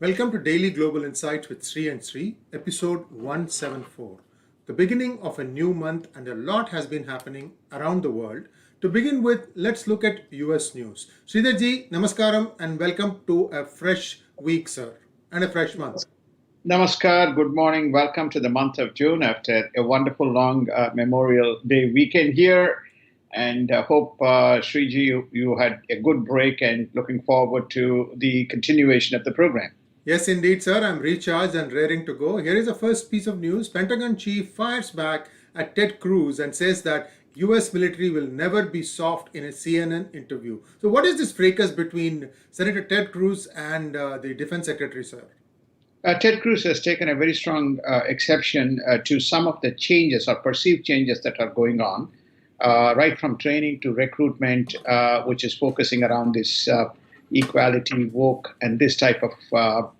Welcome to Daily Global Insights with Sree and Sree, episode 174. The beginning of a new month and a lot has been happening around the world. To begin with, let's look at US news. Sridharji, namaskaram and welcome to a fresh week, sir, and a fresh month. Namaskar, good morning. Welcome to the month of June after a wonderful long Memorial Day weekend here. And hope, Sree, you had a good break and looking forward to the continuation of the program. Yes, indeed, sir. I'm recharged and raring to go. Here is the first piece of news. Pentagon chief fires back at Ted Cruz and says that US military will never be soft in a CNN interview. So what is this fracas between Senator Ted Cruz and the defense secretary, sir? Ted Cruz has taken a very strong exception to some of the changes or perceived changes that are going on, right from training to recruitment, which is focusing around this equality, woke, and this type of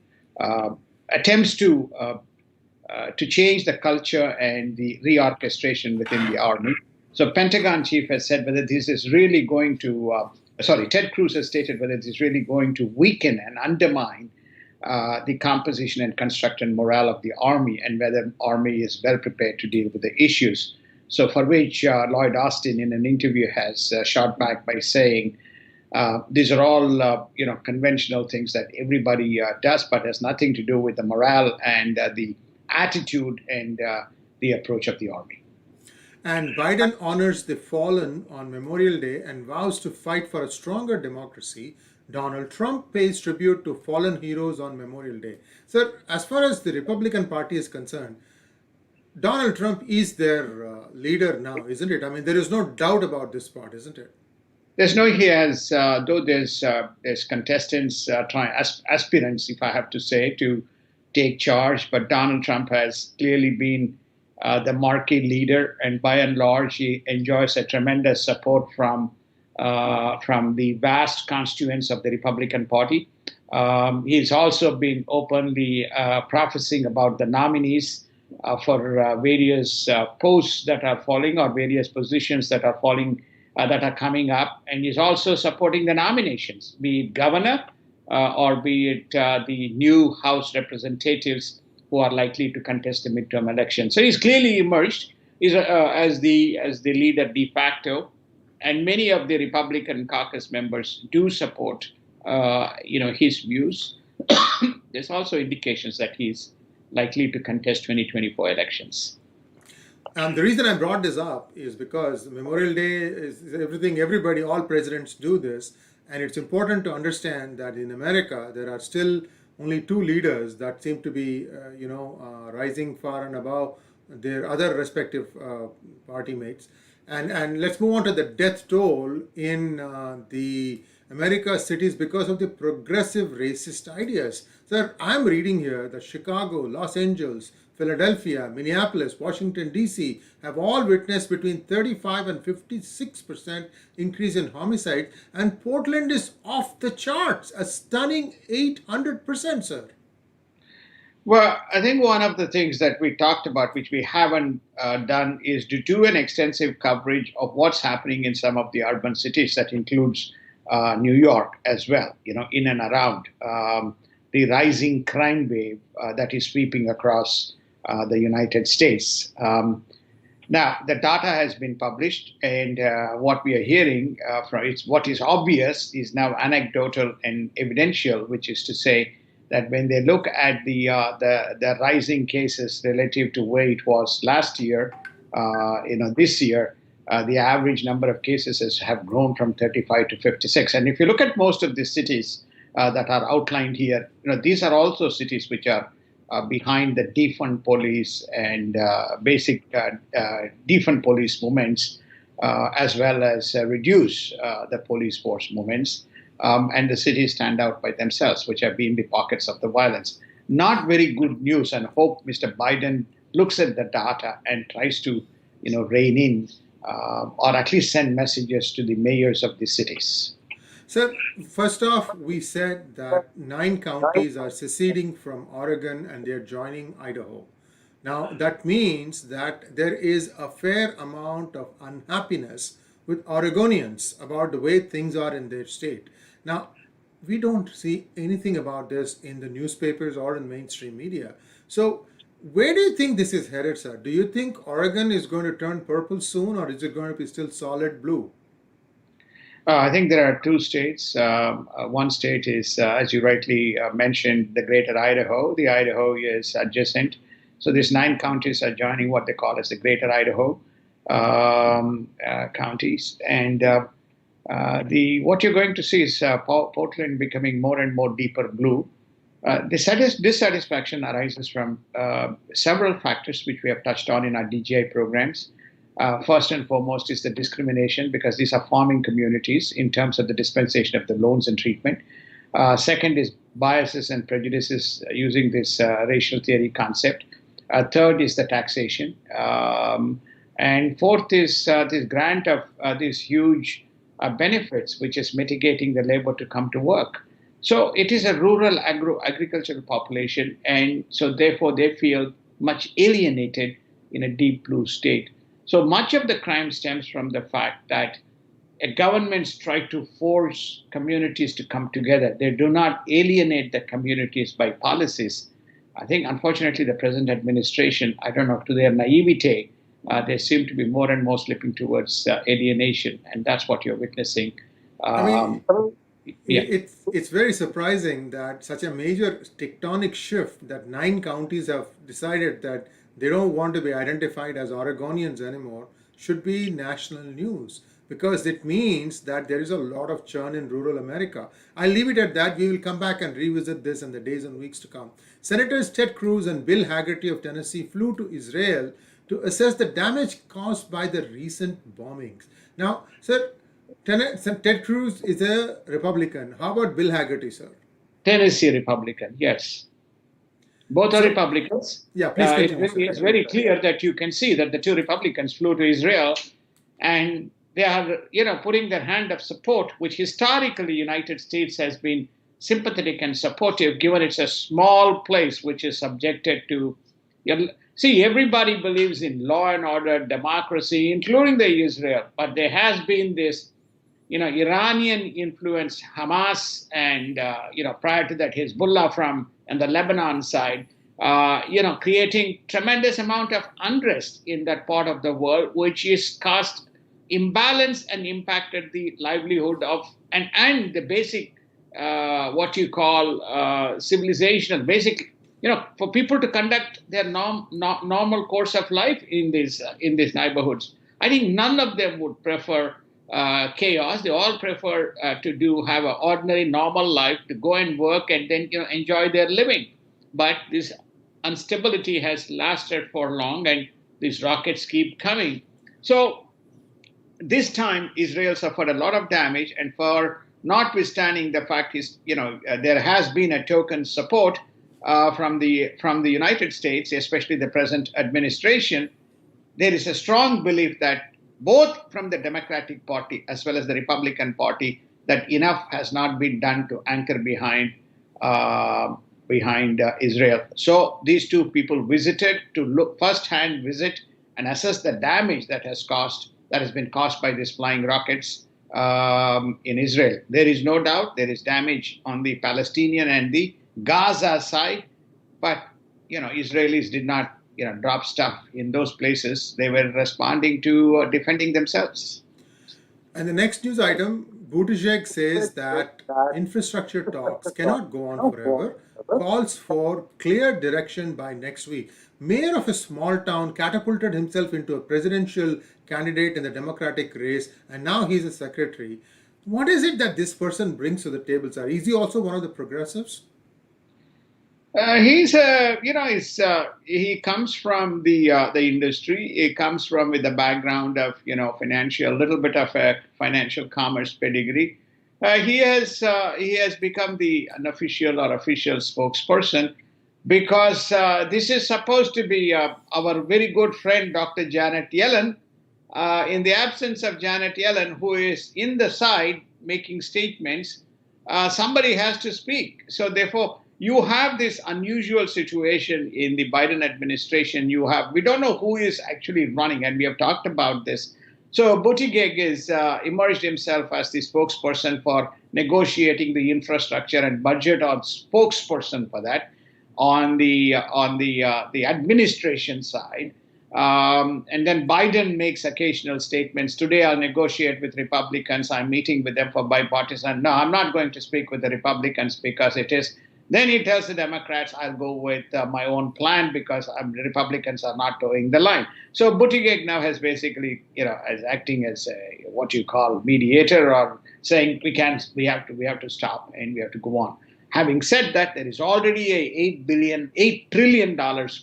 attempts to change the culture and the reorchestration within the army. So Pentagon chief has said whether this is really going to, Ted Cruz has stated whether this is really going to weaken and undermine the composition and construct and morale of the army, and whether army is well prepared to deal with the issues. So for which Lloyd Austin in an interview has shot back by saying, these are all conventional things that everybody does, but has nothing to do with the morale and the attitude and the approach of the army. And Biden honors the fallen on Memorial Day and vows to fight for a stronger democracy. Donald Trump pays tribute to fallen heroes on Memorial Day. Sir, as far as the Republican Party is concerned, Donald Trump is their leader now, isn't it? I mean, there is no doubt about this part, isn't it? He has, though there's contestants, aspirants, if I have to say, to take charge, but Donald Trump has clearly been the marquee leader, and by and large, he enjoys a tremendous support from the vast constituents of the Republican Party. He's also been openly prophesying about the nominees for various posts that are falling, or various positions that are falling, that are coming up. And he's also supporting the nominations, be it governor or be it the new House representatives who are likely to contest the midterm election. So he's clearly emerged as the leader de facto. And many of the Republican caucus members do support, his views. There's also indications that he's likely to contest 2024 elections. The reason I brought this up is because Memorial Day is everything, everybody, all presidents do this. And it's important to understand that in America, there are still only two leaders that seem to be, rising far and above their other respective party mates. And let's move on to the death toll in the America cities because of the progressive racist ideas. Sir, I'm reading here that Chicago, Los Angeles, Philadelphia, Minneapolis, Washington, D.C. have all witnessed between 35 and 56% increase in homicide, and Portland is off the charts, a stunning 800%, sir. Well, I think one of the things that we talked about, which we haven't done, is to do an extensive coverage of what's happening in some of the urban cities. That includes New York as well, in and around the rising crime wave that is sweeping across the United States. Now, the data has been published, and what we are hearing what is obvious is now anecdotal and evidential, which is to say that when they look at the rising cases relative to where it was last year, this year, the average number of cases have grown from 35 to 56. And if you look at most of the cities that are outlined here, these are also cities which are behind the defund police and basic defund police movements, as well as reduce the police force movements. And the cities stand out by themselves, which have been the pockets of the violence. Not very good news, and hope Mr. Biden looks at the data and tries to, rein in or at least send messages to the mayors of the cities. Sir, first off, we said that 9 counties are seceding from Oregon and they're joining Idaho. Now, that means that there is a fair amount of unhappiness with Oregonians about the way things are in their state. Now, we don't see anything about this in the newspapers or in mainstream media. So, where do you think this is headed, sir? Do you think Oregon is going to turn purple soon, or is it going to be still solid blue? I think there are two states. One state is, as you rightly mentioned, the greater Idaho. The Idaho is adjacent. So these 9 counties are joining what they call as the greater Idaho counties. And the what you're going to see is Portland becoming more and more deeper blue. Dissatisfaction arises from several factors which we have touched on in our DGI programs. First and foremost is the discrimination, because these are farming communities in terms of the dispensation of the loans and treatment. Second is biases and prejudices using this racial theory concept. Third is the taxation. And fourth is this grant of these huge benefits, which is mitigating the labor to come to work. So it is a rural agricultural population, and so therefore they feel much alienated in a deep blue state. So much of the crime stems from the fact that governments try to force communities to come together. They do not alienate the communities by policies. I think, unfortunately, the present administration, I don't know, to their naivete, they seem to be more and more slipping towards alienation, and that's what you're witnessing. I mean, Yeah. it's very surprising that such a major tectonic shift, that 9 counties have decided that they don't want to be identified as Oregonians anymore, should be national news, because it means that there is a lot of churn in rural America. I'll leave it at that. We will come back and revisit this in the days and weeks to come. Senators Ted Cruz and Bill Hagerty of Tennessee flew to Israel to assess the damage caused by the recent bombings. Now, sir, Ted Cruz is a Republican. How about Bill Hagerty, sir? Tennessee Republican, yes. Both are Republicans. Yeah, please continue. It's very clear that you can see that the two Republicans flew to Israel, and they are, putting their hand of support, which historically United States has been sympathetic and supportive, given it's a small place which is subjected to. See, everybody believes in law and order, democracy, including the Israel, but there has been this, Iranian-influenced Hamas, and prior to that, Hezbollah from and the Lebanon side, creating tremendous amount of unrest in that part of the world, which is caused imbalance and impacted the livelihood of and the basic what you call civilization, basic, for people to conduct their normal course of life in these neighborhoods. I think none of them would prefer chaos. They all prefer to have an ordinary, normal life, to go and work and then enjoy their living. But this instability has lasted for long, and these rockets keep coming. So this time, Israel suffered a lot of damage, and for notwithstanding the fact is, there has been a token support from the United States, especially the present administration. There is a strong belief that both from the Democratic Party as well as the Republican Party, that enough has not been done to anchor behind Israel. So these two people visited to look firsthand visit and assess the damage that has been caused by these flying rockets in Israel. There is no doubt there is damage on the Palestinian and the Gaza side, but Israelis did not drop stuff in those places. They were responding to defending themselves. And the next news item, Buttigieg says that infrastructure talks cannot go on forever, calls for clear direction by next week. Mayor of a small town catapulted himself into a presidential candidate in the Democratic race, and now he's a secretary. What is it that this person brings to the table, sir? Is he also one of the progressives? He comes from the industry. He comes from with the background of financial, a little bit of a financial commerce pedigree. He has become the unofficial or official spokesperson, because this is supposed to be our very good friend Dr. Janet Yellen. In the absence of Janet Yellen, who is in the side making statements, somebody has to speak. So therefore, you have this unusual situation in the Biden administration. We don't know who is actually running, and we have talked about this. So Buttigieg is emerged himself as the spokesperson for negotiating the infrastructure and budget, or spokesperson for that on the administration side. And then Biden makes occasional statements. Today, I'll negotiate with Republicans. I'm meeting with them for bipartisan. No, I'm not going to speak with the Republicans because it is. Then he tells the Democrats, I'll go with my own plan because the Republicans are not towing the line. So Buttigieg now has basically, as acting as what you call mediator, or saying we have to stop and we have to go on. Having said that, there is already a $8 trillion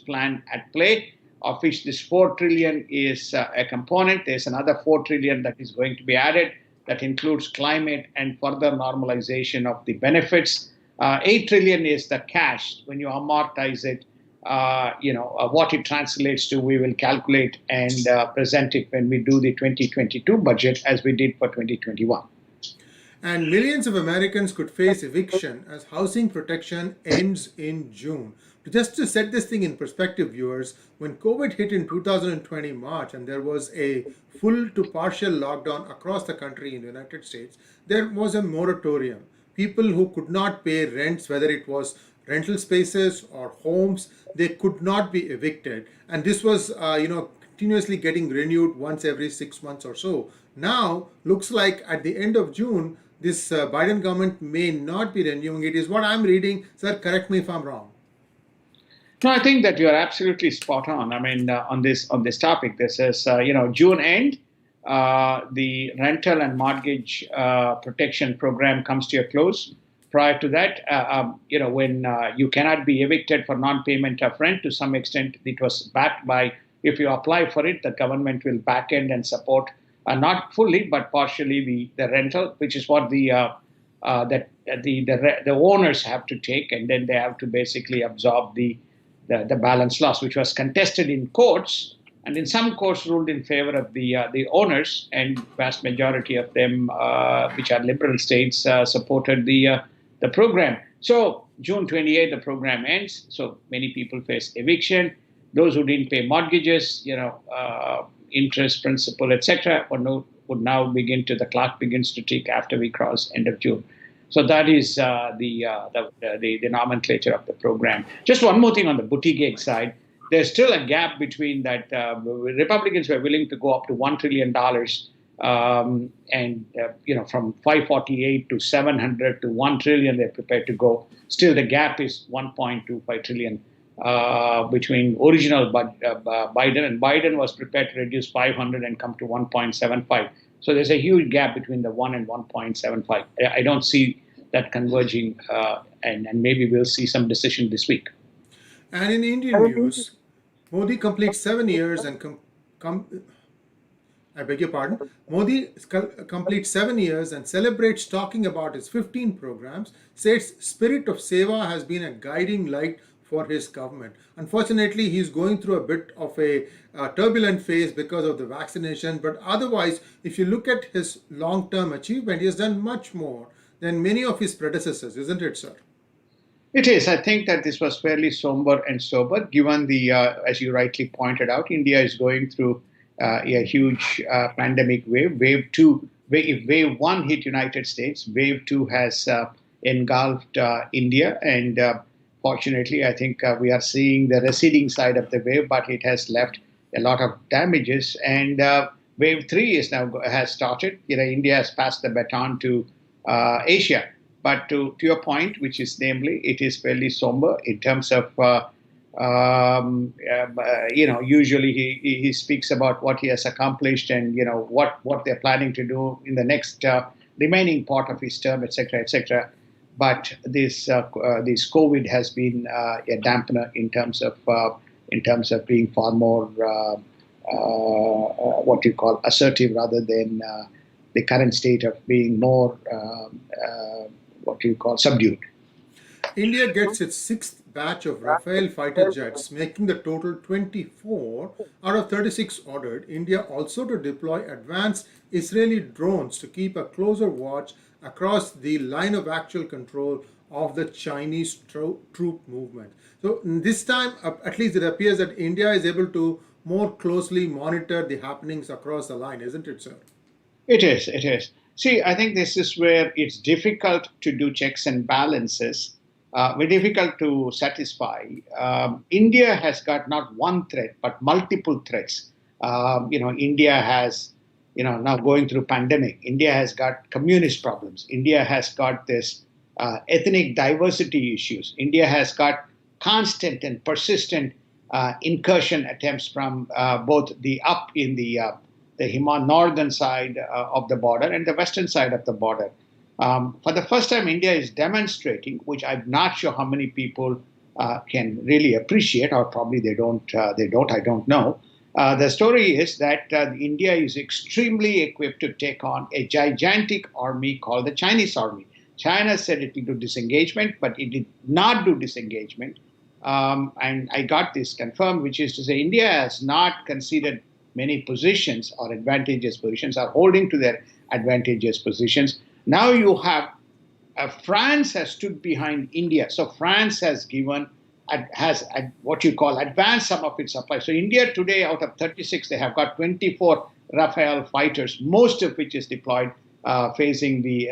plan at play, of which this $4 trillion is a component. There's another $4 trillion that is going to be added that includes climate and further normalization of the benefits. $8 trillion is the cash. When you amortize it, what it translates to, we will calculate and present it when we do the 2022 budget, as we did for 2021. And millions of Americans could face eviction as housing protection ends in June. Just to set this thing in perspective, viewers, when COVID hit in 2020 March and there was a full to partial lockdown across the country in the United States, there was a moratorium. People who could not pay rents, whether it was rental spaces or homes, they could not be evicted. And this was, continuously getting renewed once every 6 months or so. Now, looks like at the end of June, this Biden government may not be renewing it, is what I'm reading. Sir, correct me if I'm wrong. No, I think that you are absolutely spot on. I mean, on this topic, this is June end. The rental and mortgage protection program comes to a close. Prior to that, when you cannot be evicted for non-payment of rent, to some extent, it was backed by, if you apply for it, the government will back end and support, not fully but partially, the rental, which is what the owners have to take, and then they have to basically absorb the balance loss, which was contested in courts. And in some courts ruled in favor of the owners, and vast majority of them, which are liberal states, supported the program. So June 28th, the program ends. So many people face eviction. Those who didn't pay mortgages, interest, principal, etc., would now the clock begins to tick after we cross end of June. So that is the nomenclature of the program. Just one more thing on the Buttigieg side. There's still a gap between that. Republicans were willing to go up to $1 trillion, from 548 to 700 to 1 trillion, they're prepared to go. Still, the gap is 1.25 trillion between original Biden, and Biden was prepared to reduce 500 and come to 1.75. So there's a huge gap between the 1 and 1.75. I don't see that converging, and maybe we'll see some decision this week. And in Indian news, Modi completes 7 years and Modi completes 7 years and celebrates talking about his 15 programs, says spirit of Seva has been a guiding light for his government. Unfortunately, he's going through a bit of a turbulent phase because of the vaccination, but otherwise, if you look at his long-term achievement, he has done much more than many of his predecessors, isn't it, sir? It is. I think that this was fairly somber and sober, given as you rightly pointed out, India is going through a huge pandemic wave. Wave 1 hit United States. Wave 2 has engulfed India, and fortunately, I think we are seeing the receding side of the wave, but it has left a lot of damages. And Wave 3 has started. India has passed the baton to Asia. But to your point, which is namely, it is fairly somber in terms of, usually he speaks about what he has accomplished and, what they're planning to do in the next remaining part of his term, etc., etc. But this COVID has been a dampener in terms of being far more what you call assertive, rather than the current state of being more what you call subdued. India gets its 6th batch of Rafale fighter jets, making the total 24 out of 36 ordered. India also to deploy advanced Israeli drones to keep a closer watch across the line of actual control of the Chinese troop movement. So this time, at least it appears that India is able to more closely monitor the happenings across the line, isn't it, sir? It is. It is. See, I think this is where it's difficult to do checks and balances, very difficult to satisfy. India has got not one threat, but multiple threats. India has, now going through pandemic. India has got communist problems. India has got this ethnic diversity issues. India has got constant and persistent incursion attempts from both the up in the northern side of the border and the western side of the border. For the first time, India is demonstrating, which I'm not sure how many people can really appreciate, or probably they don't. I don't know. The story is that India is extremely equipped to take on a gigantic army called the Chinese army. China said it will do disengagement, but it did not do disengagement. And I got this confirmed, which is to say India has not conceded many positions or advantageous positions, are holding to their advantageous positions. Now you have France has stood behind India. So France has given, has what you call advanced some of its supply. So India today, out of 36, they have got 24 Rafale fighters, most of which is deployed facing the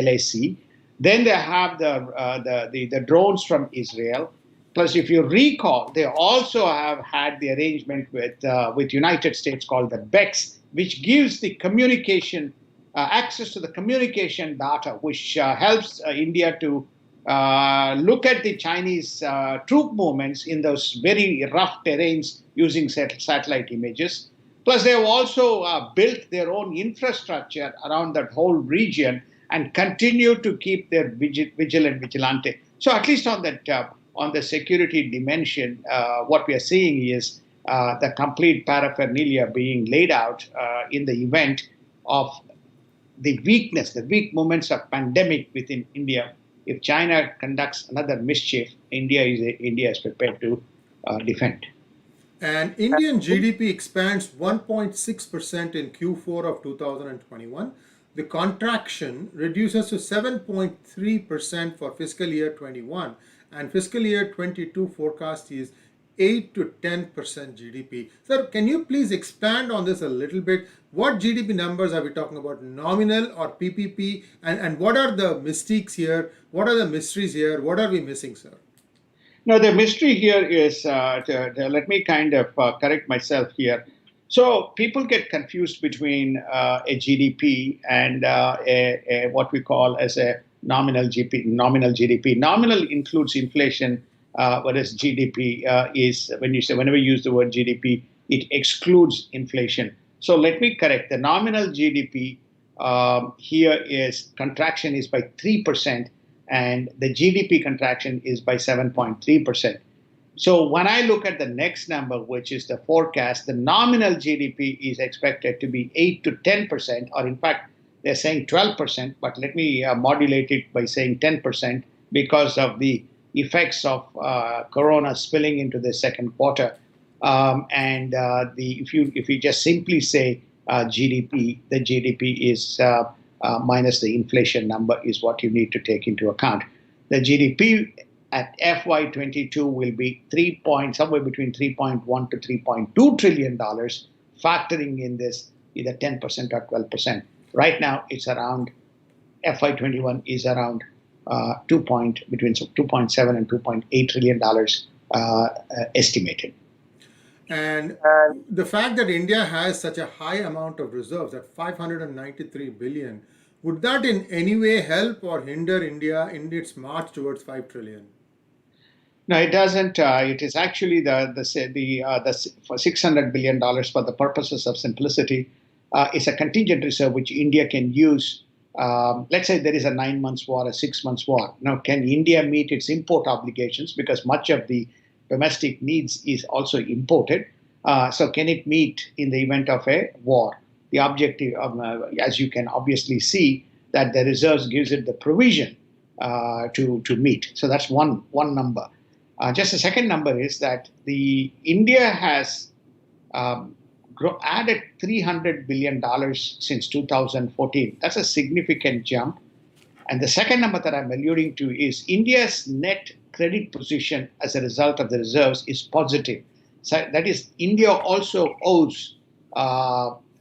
LAC. Then they have the drones from Israel. Plus, if you recall, they also have had the arrangement with United States called the BEX, which gives the communication access to the communication data, which helps India to look at the Chinese troop movements in those very rough terrains using satellite images. Plus, they have also built their own infrastructure around that whole region and continue to keep their vigilante. So at least on that. On the security dimension, what we are seeing is the complete paraphernalia being laid out in the event of the weakness, the weak moments of pandemic within India. If China conducts another mischief, India is prepared to defend. And Indian GDP expands 1.6% in Q4 of 2021. The contraction reduces to 7.3% for fiscal year 21. And fiscal year 22 forecast is 8 to 10% GDP. Sir, can you please expand on this a little bit? What GDP numbers are we talking about, nominal or PPP? And what are the mistakes here? What are the mysteries here? What are we missing, sir? Now, the mystery here is, let me kind of correct myself here. So people get confused between a GDP and what we call as a nominal GDP. Nominal includes inflation, whereas GDP is, whenever you use the word GDP, it excludes inflation. So let me correct. The nominal GDP here is contraction is by 3%, and the GDP contraction is by 7.3%. So when I look at the next number, which is the forecast, the nominal GDP is expected to be 8 to 10%, or in fact, they're saying 12%, but let me modulate it by saying 10% because of the effects of Corona spilling into the second quarter. If you just simply say GDP, the GDP is minus the inflation number is what you need to take into account. The GDP at FY22 will be somewhere between 3.1 to 3.2 trillion dollars, factoring in this either 10% or 12%. Right now, it's around FY21 is around between 2.7 and 2.8 trillion dollars estimated. And the fact that India has such a high amount of reserves at 593 billion, would that in any way help or hinder India in its march towards 5 trillion? No, it doesn't. It is actually the for $600 billion for the purposes of simplicity. Is a contingent reserve which India can use. Let's say there is a 9 months war, a 6 months war. Now, can India meet its import obligations? Because much of the domestic needs is also imported. So can it meet in the event of a war? The objective, as you can obviously see, that the reserves gives it the provision to meet. So that's one number. Just a second number is that the India has added $300 billion since 2014. That's a significant jump. And the second number that I'm alluding to is India's net credit position as a result of the reserves is positive. that is, India also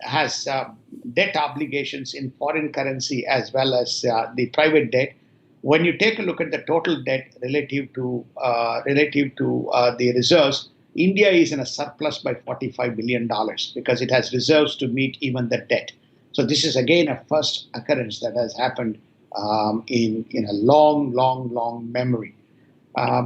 has debt obligations in foreign currency as well as the private debt. When you take a look at the total debt relative to the reserves, India is in a surplus by $45 billion because it has reserves to meet even the debt. So this is again a first occurrence that has happened in a long memory.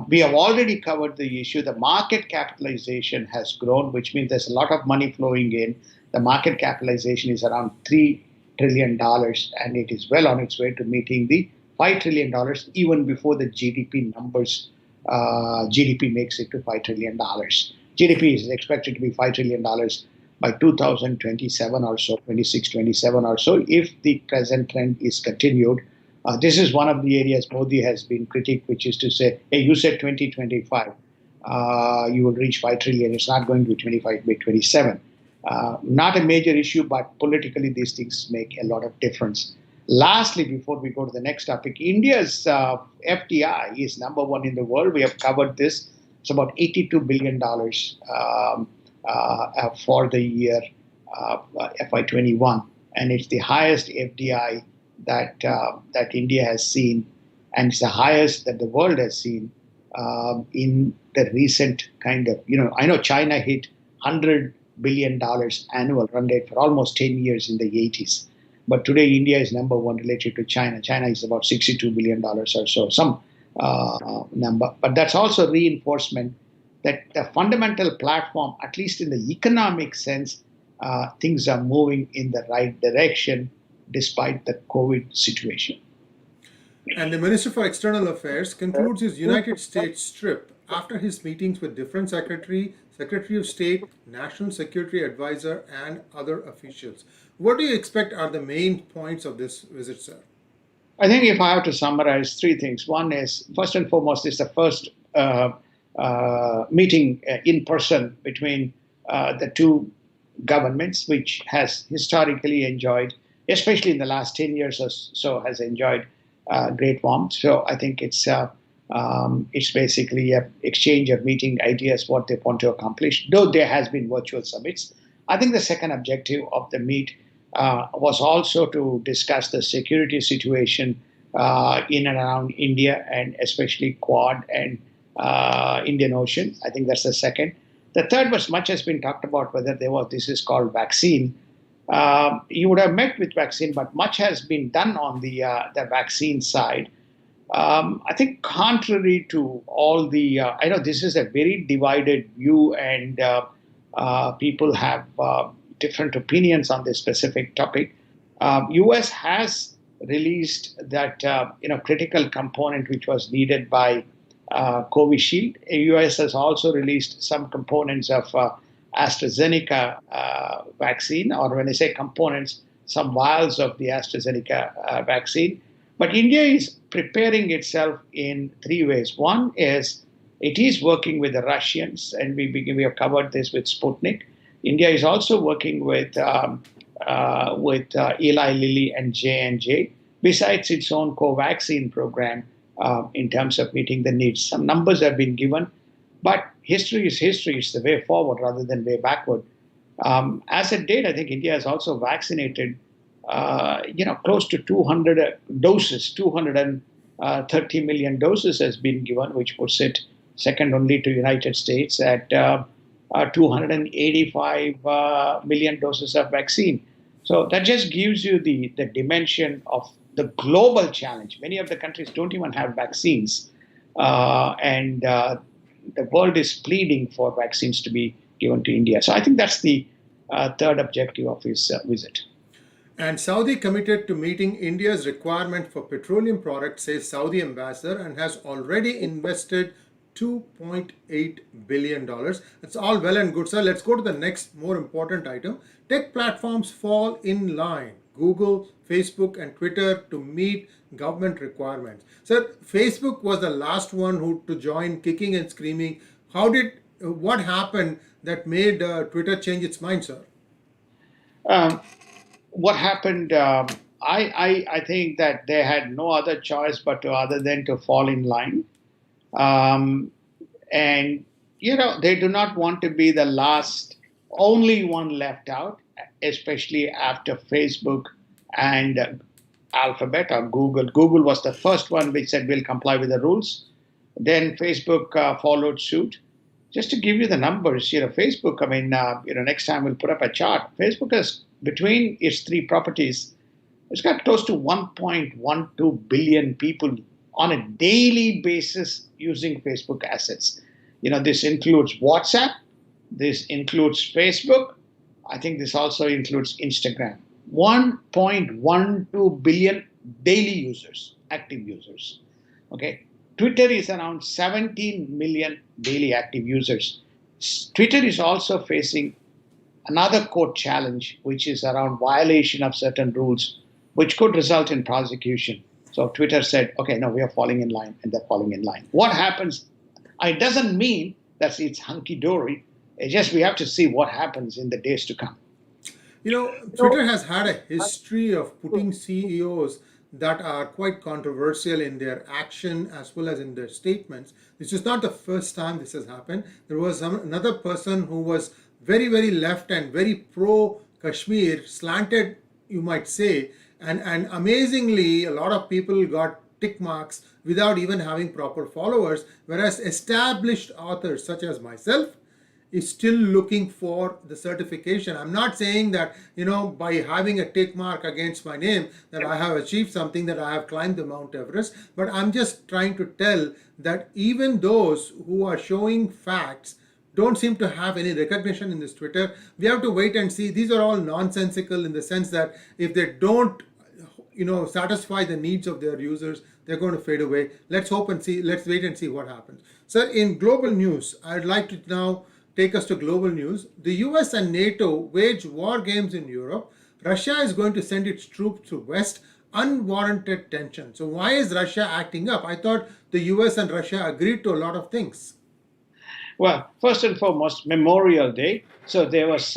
We have already covered the issue. The market capitalization has grown, which means there's a lot of money flowing in. The market capitalization is around $3 trillion, and it is well on its way to meeting the $5 trillion even before the GDP numbers. GDP makes it to $5 trillion. GDP is expected to be $5 trillion by 2027 or so, 26, 27 or so, if the present trend is continued. This is one of the areas Modi has been critiqued, which is to say, hey, you said 2025, you will reach 5 trillion. It's not going to be 25 by 27. Not a major issue, but politically these things make a lot of difference. Lastly, before we go to the next topic, India's FDI is number one in the world. We have covered this. It's about $82 billion for the year FY21, and it's the highest FDI that India has seen, and it's the highest that the world has seen in the recent kind of, I know China hit $100 billion annual run rate for almost 10 years in the 80s. But today, India is number one related to China. China is about $62 billion or so, some number. But that's also reinforcement that the fundamental platform, at least in the economic sense, things are moving in the right direction despite the COVID situation. And the Minister for External Affairs concludes his United States trip after his meetings with Defense Secretary, Secretary of State, National Security Advisor, and other officials. What do you expect are the main points of this visit, sir? I think if I have to summarize three things. One is, first and foremost, is the first meeting in person between the two governments, which has historically enjoyed, especially in the last 10 years or so, has enjoyed great warmth. So I think it's basically an exchange of meeting ideas, what they want to accomplish, though there has been virtual summits. I think the second objective of the meet was also to discuss the security situation in and around India, and especially Quad and Indian Ocean. I think that's the second. The third was, much has been talked about whether this is called vaccine. You would have met with vaccine, but much has been done on the vaccine side. I think contrary to all the, I know this is a very divided view, and people have different opinions on this specific topic. U.S. has released that critical component which was needed by Covishield. U.S. has also released some components of AstraZeneca vaccine, or when I say components, some vials of the AstraZeneca vaccine. But India is preparing itself in three ways. One is it is working with the Russians, and we have covered this with Sputnik. India is also working with Eli Lilly and J&J, besides its own co-vaccine program in terms of meeting the needs. Some numbers have been given, but history is history. It's the way forward rather than way backward. As a date, I think India has also vaccinated close to 200 doses, 230 million doses has been given, which puts it second only to United States at 285 million doses of vaccine. So that just gives you the dimension of the global challenge. Many of the countries don't even have vaccines, and the world is pleading for vaccines to be given to India. So I think that's the third objective of his visit. And Saudi committed to meeting India's requirement for petroleum products, says Saudi ambassador, and has already invested $2.8 billion. That's all well and good, sir. Let's go to the next more important item. Tech platforms fall in line. Google, Facebook, and Twitter to meet government requirements. Sir, Facebook was the last one to join, kicking and screaming. What happened that made Twitter change its mind, sir? What happened? I think that they had no other choice other than to fall in line. And they do not want to be the last, only one left out, especially after Facebook and Alphabet or Google. Google was the first one which said we'll comply with the rules. Then Facebook followed suit. Just to give you the numbers, Facebook, next time we'll put up a chart. Facebook has, between its three properties, it's got close to 1.12 billion people on a daily basis using Facebook assets. This includes WhatsApp, this includes Facebook, I think this also includes Instagram. 1.12 billion daily users, active users. Okay. Twitter is around 17 million daily active users. Twitter is also facing another court challenge, which is around violation of certain rules, which could result in prosecution. So Twitter said, okay, no, we are falling in line, and they're falling in line. What happens? It doesn't mean that it's hunky-dory. It's just we have to see what happens in the days to come. Twitter has had a history of putting CEOs that are quite controversial in their action as well as in their statements. This is not the first time this has happened. There was another person who was very, very left and very pro-Kashmir, slanted, you might say, and amazingly, a lot of people got tick marks without even having proper followers, whereas established authors such as myself is still looking for the certification. I'm not saying that, by having a tick mark against my name that I have achieved something, that I have climbed the Mount Everest, but I'm just trying to tell that even those who are showing facts don't seem to have any recognition in this Twitter. We have to wait and see. These are all nonsensical in the sense that if they don't, satisfy the needs of their users, they're going to fade away. Let's hope and see. Let's wait and see what happens. Sir, in global news, I'd like to now take us to global news. The US and NATO wage war games in Europe. Russia is going to send its troops to West. Unwarranted tension. So why is Russia acting up? I thought the US and Russia agreed to a lot of things. Well, first and foremost, Memorial Day. So there was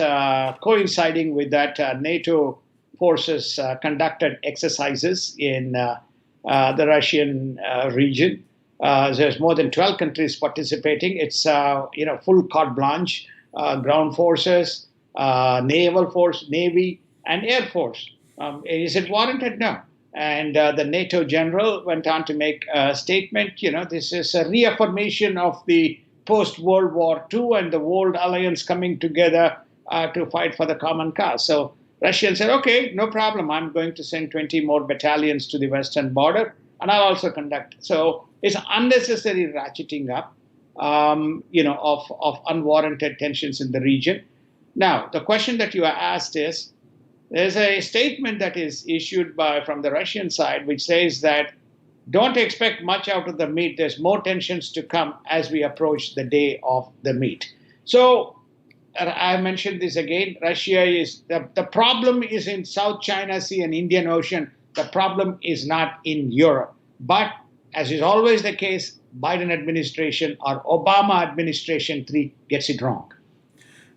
coinciding with that NATO forces conducted exercises in the Russian region. There's more than 12 countries participating. It's full carte blanche, ground forces, naval force, navy, and air force. Is it warranted? No. And the NATO general went on to make a statement. This is a reaffirmation of the post-World War II and the world alliance coming together to fight for the common cause. So Russia said, okay, no problem. I'm going to send 20 more battalions to the western border, and I'll also conduct. So it's unnecessary ratcheting up, of unwarranted tensions in the region. Now, the question that you are asked is, there's a statement that is issued from the Russian side, which says that don't expect much out of the meet. There's more tensions to come as we approach the day of the meet. So I mentioned this again. Russia is the problem is in South China Sea and Indian Ocean. The problem is not in Europe. But as is always the case, Biden administration or Obama administration 3 gets it wrong.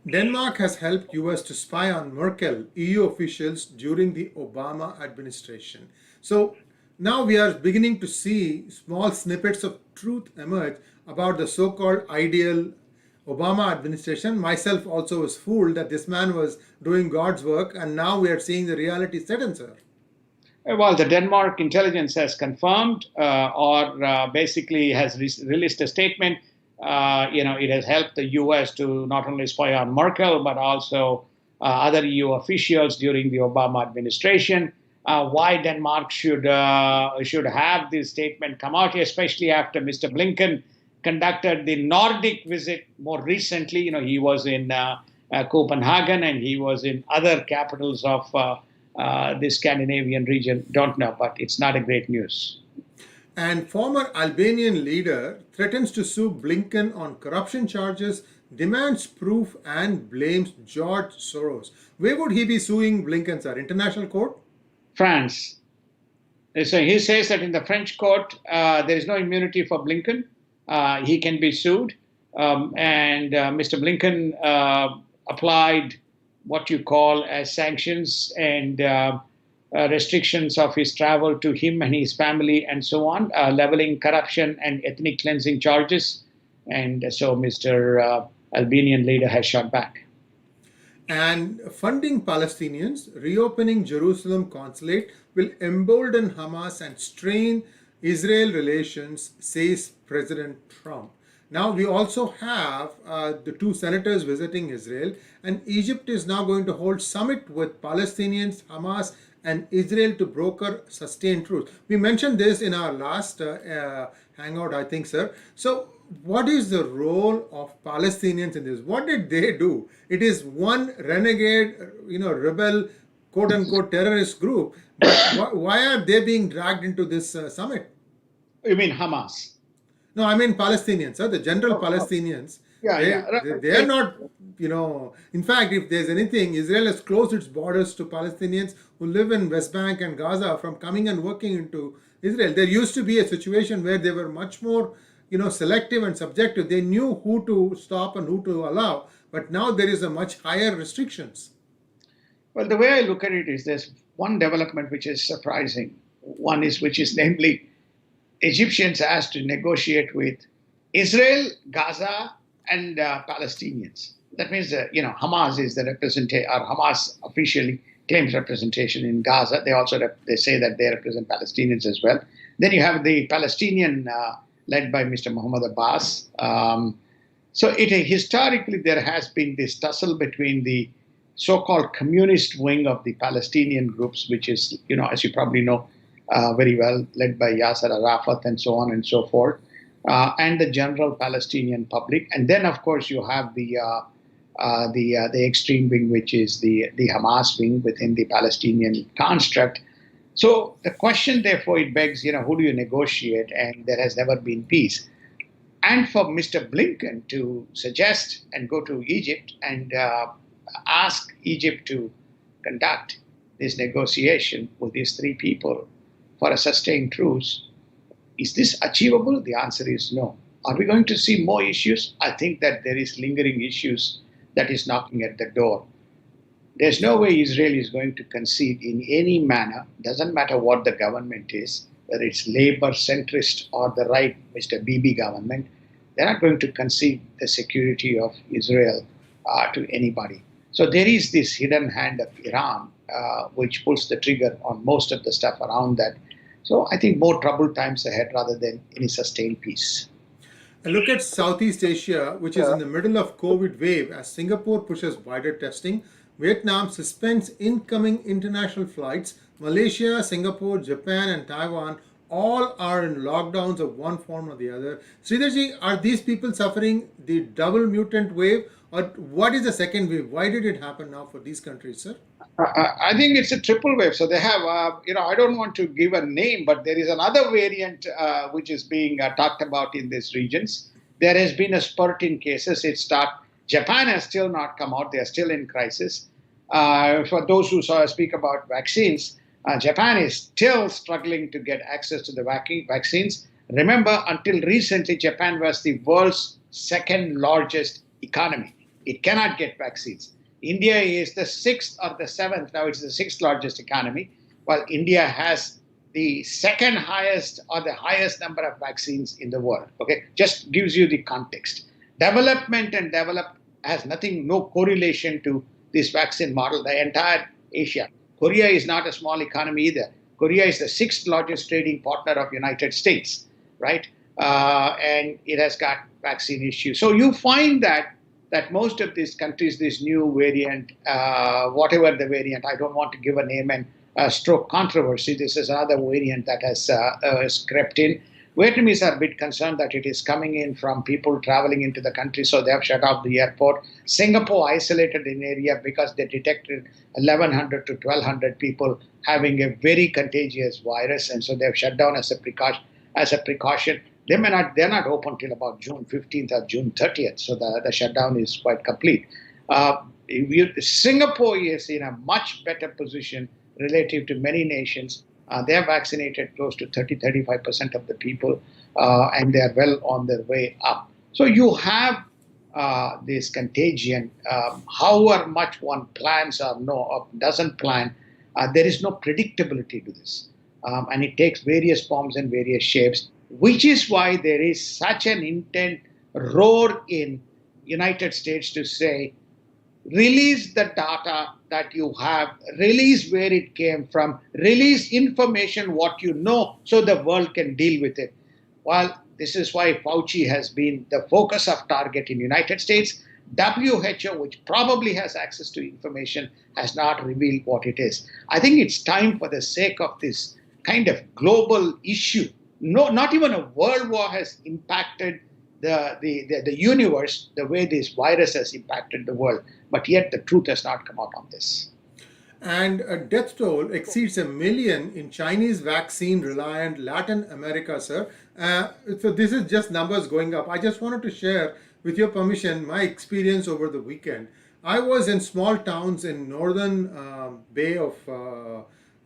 Denmark has helped US to spy on Merkel, EU officials during the Obama administration. So now we are beginning to see small snippets of truth emerge about the so-called ideal Obama administration. Myself also was fooled that this man was doing God's work, and now we are seeing the reality set in, sir. Well, the Denmark intelligence has confirmed or basically has released a statement. It has helped the U.S. to not only spy on Merkel, but also other EU officials during the Obama administration. Why Denmark should have this statement come out, especially after Mr. Blinken conducted the Nordic visit more recently. He was in Copenhagen and he was in other capitals of the Scandinavian region. Don't know, but it's not a great news. And former Albanian leader threatens to sue Blinken on corruption charges, demands proof, and blames George Soros. Where would he be suing Blinken, sir? International court? France. So he says that in the French court, there is no immunity for Blinken. He can be sued. And Mr. Blinken applied what you call as sanctions and restrictions of his travel to him and his family and so on, leveling corruption and ethnic cleansing charges. And so Mr. Albanian leader has shot back. And funding Palestinians, reopening Jerusalem consulate will embolden Hamas and strain Israel relations, says President Trump. Now, we also have the two senators visiting Israel, and Egypt is now going to hold summit with Palestinians, Hamas, and Israel to broker sustained truce. We mentioned this in our last hangout, I think, sir. So, what is the role of Palestinians in this? What did they do? It is one renegade, rebel, quote unquote, terrorist group. But why are they being dragged into this summit? You mean Hamas? No, I mean Palestinians, the general Oh, Palestinians. yeah, They, yeah. they are not, in fact, if there's anything, Israel has closed its borders to Palestinians who live in West Bank and Gaza from coming and working into Israel. There used to be a situation where they were much more, selective and subjective. They knew who to stop and who to allow, but now there is a much higher restrictions. Well, the way I look at it is there's one development which is surprising. One is which is namely Egyptians asked to negotiate with Israel, Gaza, and Palestinians. That means that Hamas is the representation, or Hamas officially claims representation in Gaza. They also they say that they represent Palestinians as well. Then you have the Palestinian led by Mr. Mohammed Abbas. So historically there has been this tussle between the so-called communist wing of the Palestinian groups, which is, as you probably know very well, led by Yasser Arafat and so on and so forth, and the general Palestinian public. And then, of course, you have the extreme wing, which is the Hamas wing within the Palestinian construct. So the question, therefore, it begs, who do you negotiate? And there has never been peace. And for Mr. Blinken to suggest and go to Egypt and ask Egypt to conduct this negotiation with these three people for a sustained truce, is this achievable? The answer is no. Are we going to see more issues? I think that there is lingering issues that is knocking at the door. There's no way Israel is going to concede in any manner, doesn't matter what the government is, whether it's labor centrist or the right Mr. Bibi government, they're not going to concede the security of Israel to anybody. So there is this hidden hand of Iran, which pulls the trigger on most of the stuff around that. So I think more troubled times ahead rather than any sustained peace. And look at Southeast Asia, which is in the middle of COVID wave as Singapore pushes wider testing. Vietnam suspends incoming international flights. Malaysia, Singapore, Japan, and Taiwan all are in lockdowns of one form or the other. Sridharji, are these people suffering the double mutant wave, or what is the second wave? Why did it happen now for these countries, sir? I think it's a triple wave. So they have, I don't want to give a name, but there is another variant which is being talked about in these regions. There has been a spurt in cases. Japan has still not come out. They are still in crisis. For those who speak about vaccines, Japan is still struggling to get access to the vaccines. Remember, until recently, Japan was the world's second largest economy. It cannot get vaccines. India is the sixth or the seventh. Now it's the sixth largest economy, while India has the second highest or the highest number of vaccines in the world. Okay, just gives you the context. Development and develop has no correlation to this vaccine model. The entire Asia. Korea is not a small economy either. Korea is the sixth largest trading partner of United States, right? And it has got vaccine issues. So you find that most of these countries, this new variant, whatever the variant, I don't want to give a name and stroke controversy. This is another variant that has crept in. Vietnamese are a bit concerned that it is coming in from people traveling into the country, so they have shut off the airport. Singapore isolated an area because they detected 1,100 to 1,200 people having a very contagious virus, and so they have shut down as a precaution. They're not open till about June 15th or June 30th, so the shutdown is quite complete. Singapore is in a much better position relative to many nations. They have vaccinated close to 30-35% of the people, and they are well on their way up. So you have this contagion. However much one plans or doesn't plan, there is no predictability to this. And it takes various forms and various shapes, which is why there is such an intent roar in United States to say, release the data that you have, release where it came from, release information what you know so the world can deal with it. Well, this is why Fauci has been the focus of target in United States. WHO, which probably has access to information, has not revealed what it is. I think it's time, for the sake of this kind of global issue. No, not even a world war has impacted the universe the way this virus has impacted the world. But yet the truth has not come out on this. And a death toll exceeds 1 million in Chinese vaccine reliant Latin America, sir. So this is just numbers going up. I just wanted to share, with your permission, my experience over the weekend. I was in small towns in northern Bay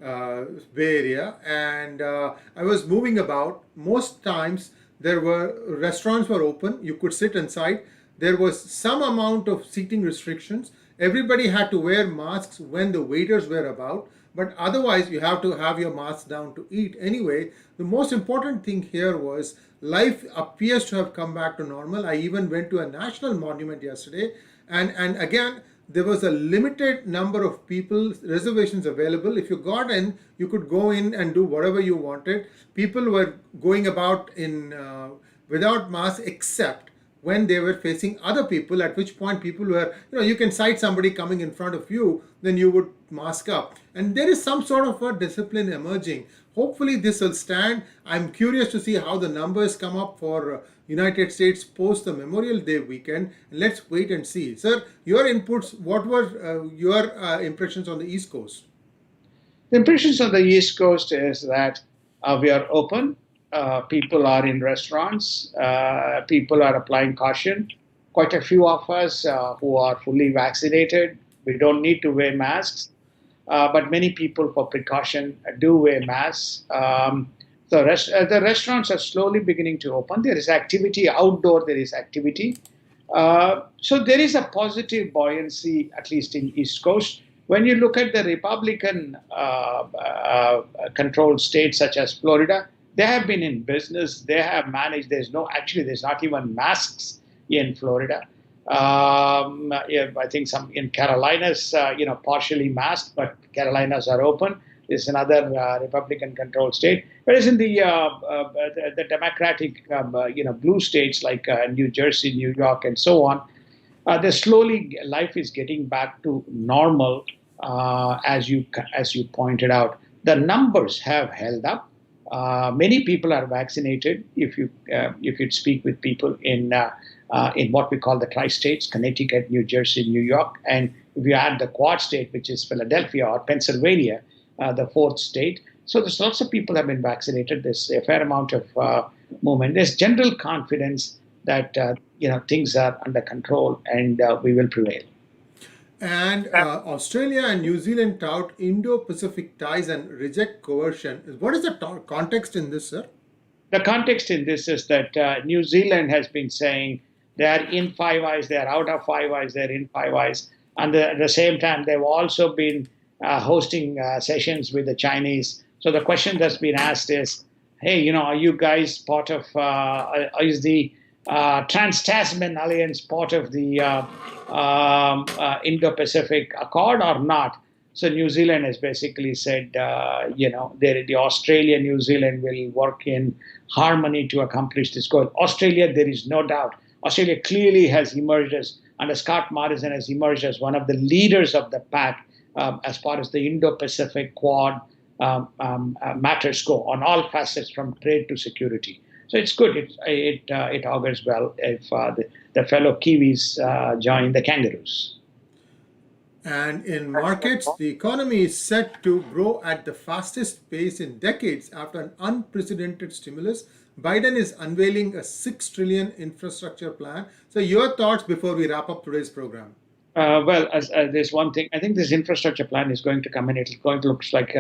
Area, and I was moving about. Most times restaurants were open. You could sit inside. There was some amount of seating restrictions. Everybody had to wear masks when the waiters were about, but otherwise you have to have your mask down to eat. Anyway, the most important thing here was life appears to have come back to normal. I even went to a national monument yesterday, and again, there was a limited number of people, reservations available. If you got in, you could go in and do whatever you wanted. People were going about in without masks, except when they were facing other people, at which point people were, you can sight somebody coming in front of you, then you would mask up. And there is some sort of a discipline emerging. Hopefully this will stand. I'm curious to see how the numbers come up for United States post the Memorial Day weekend. Let's wait and see. Sir, your inputs, what were your impressions on the East Coast? The impressions on the East Coast is that we are open. People are in restaurants. People are applying caution. Quite a few of us who are fully vaccinated, we don't need to wear masks. But many people, for precaution, do wear masks. The restaurants are slowly beginning to open. There is activity outdoor. There is activity. So there is a positive buoyancy, at least in East Coast. When you look at the Republican controlled states such as Florida, they have been in business. They have managed. There's not even masks in Florida. I think some in Carolinas, partially masked, but Carolinas are open. There's another Republican-controlled state. Whereas in the Democratic, blue states like New Jersey, New York, and so on, slowly life is getting back to normal, as you pointed out. The numbers have held up. Many people are vaccinated. If you speak with people in what we call the tri-states, Connecticut, New Jersey, New York, and if you add the quad state, which is Philadelphia or Pennsylvania, the fourth state, so there's lots of people have been vaccinated. There's a fair amount of movement. There's general confidence that things are under control and we will prevail. And Australia and New Zealand tout Indo-Pacific ties and reject coercion. What is the context in this, sir? The context in this is that New Zealand has been saying they are in Five Eyes, they are out of Five Eyes, they're in Five Eyes. And at the same time, they've also been hosting sessions with the Chinese. So the question that's been asked is, hey, are you guys part of, is the Trans-Tasman Alliance part of the Indo-Pacific Accord or not? So New Zealand has basically said, the Australia-New Zealand will work in harmony to accomplish this goal. Australia, there is no doubt. Australia clearly has emerged under Scott Morrison, has emerged as one of the leaders of the pack as far as the Indo-Pacific Quad matters go on all facets from trade to security. So it's good. It augurs well if the fellow Kiwis join the kangaroos. And in markets, the economy is set to grow at the fastest pace in decades after an unprecedented stimulus. Biden is unveiling a $6 trillion infrastructure plan. So your thoughts before we wrap up today's program? There's one thing. I think this infrastructure plan is going to come in. It's going to look like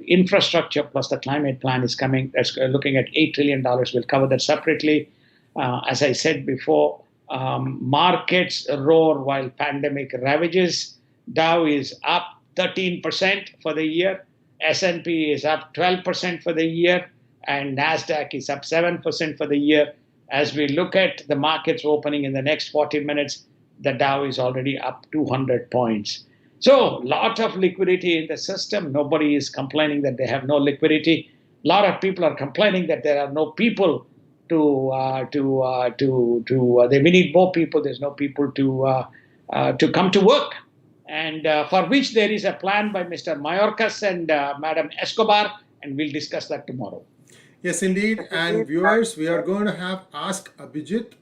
infrastructure plus the climate plan is coming. That's looking at $8 trillion. We'll cover that separately. As I said before, markets roar while pandemic ravages. Dow is up 13% for the year. S&P is up 12% for the year. And NASDAQ is up 7% for the year. As we look at the markets opening in the next 40 minutes, the Dow is already up 200 points. So, lot of liquidity in the system. Nobody is complaining that they have no liquidity. A lot of people are complaining that there are no people we need more people. There's no people to come to work, and for which there is a plan by Mr. Mayorkas and Madam Escobar, and we'll discuss that tomorrow. Yes, indeed. And viewers, we are going to have Ask Abhijit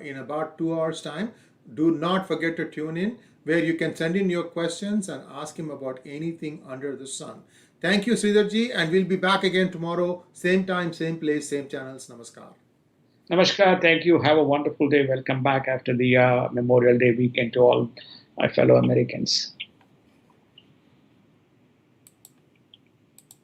in about 2 hours' time. Do not forget to tune in, where you can send in your questions and ask him about anything under the sun. Thank you, Sridharji, and we'll be back again tomorrow, same time, same place, same channels. Namaskar. Namaskar. Thank you. Have a wonderful day. Welcome back after the Memorial Day weekend to all my fellow Americans.